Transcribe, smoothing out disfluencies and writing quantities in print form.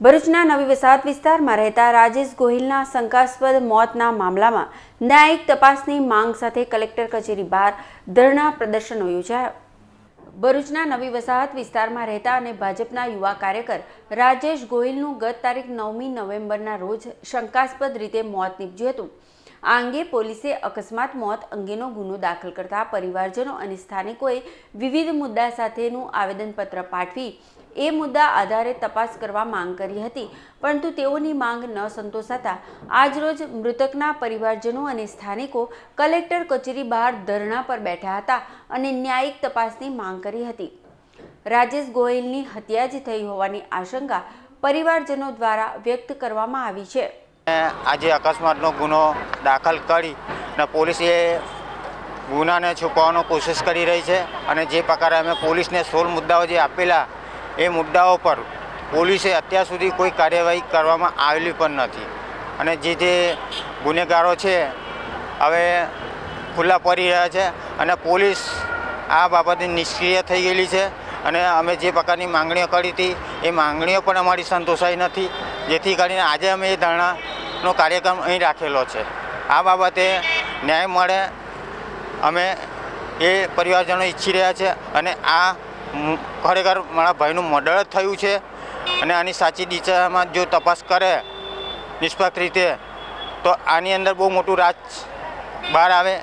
ભરૂચના નવી વસાહત વિસ્તારમાં રહેતા રાજેશ ગોહિલના શંકાસ્પદ મોતના મામલામાં ન્યાયિક તપાસની માંગ સાથે કલેક્ટર કચેરી બહાર ધરણા પ્રદર્શનો યોજાયા। ભરૂચના નવી વસાહત વિસ્તારમાં રહેતા અને ભાજપના યુવા કાર્યકર રાજેશ ગોહિલનું ગત તારીખ 9મી નવેમ્બરના રોજ શંકાસ્પદ રીતે મોત નીપજ્યું હતું। આ અંગે પોલીસે અકસ્માત મોત અંગેનો ગુનો દાખલ કરતા પરિવારજનો અને સ્થાનિકોએ વિવિધ મુદ્દા સાથેનું આવેદનપત્ર પાઠવી એ મુદ્દા આધારે તપાસ કરવા માંગ કરી હતી, પરંતુ તેઓની માંગ ન સંતોષાતા આજરોજ મૃતકના પરિવારજનો અને સ્થાનિકો કલેક્ટર કચેરી બહાર ધરણા પર બેઠા હતા અને ન્યાયિક તપાસની માંગ કરી હતી। રાજેશ ગોહિલની હત્યા જ થઈ હોવાની આશંકા પરિવારજનો દ્વારા વ્યક્ત કરવામાં આવી છે। આજે અકસ્માતનો ગુનો દાખલ કરી અને પોલીસ એ ગુનાને છુપાવવાનો કોશિશ કરી રહી છે અને જે પ્રકારે અમે પોલીસને 16 મુદ્દાઓ જે આપેલા એ મુદ્દાઓ પર પોલીસે અત્યાર સુધી કોઈ કાર્યવાહી કરવામાં આવેલી પણ નથી અને જે ગુનેગારો છે હવે ખુલ્લા પડી રહ્યા છે અને પોલીસ આ બાબતે નિષ્ક્રિય થઈ ગયેલી છે અને અમે જે પ્રકારની માંગણીઓ કરી હતી એ માંગણીઓ પણ અમારી સંતોષાઈ નથી, જેથી કરીને આજે અમે એ ધરણાનો કાર્યક્રમ અહીં રાખેલો છે। આ બાબતે ન્યાય મળે અમે એ પરિવારજનો ઈચ્છી રહ્યા છે અને આ ખરેખર મારા ભાઈનું મર્ડર થયું છે અને આની સાચી દિશામાં જો તપાસ કરે નિષ્પક્ષ રીતે તો આની અંદર બહુ મોટું રાજ બહાર આવે।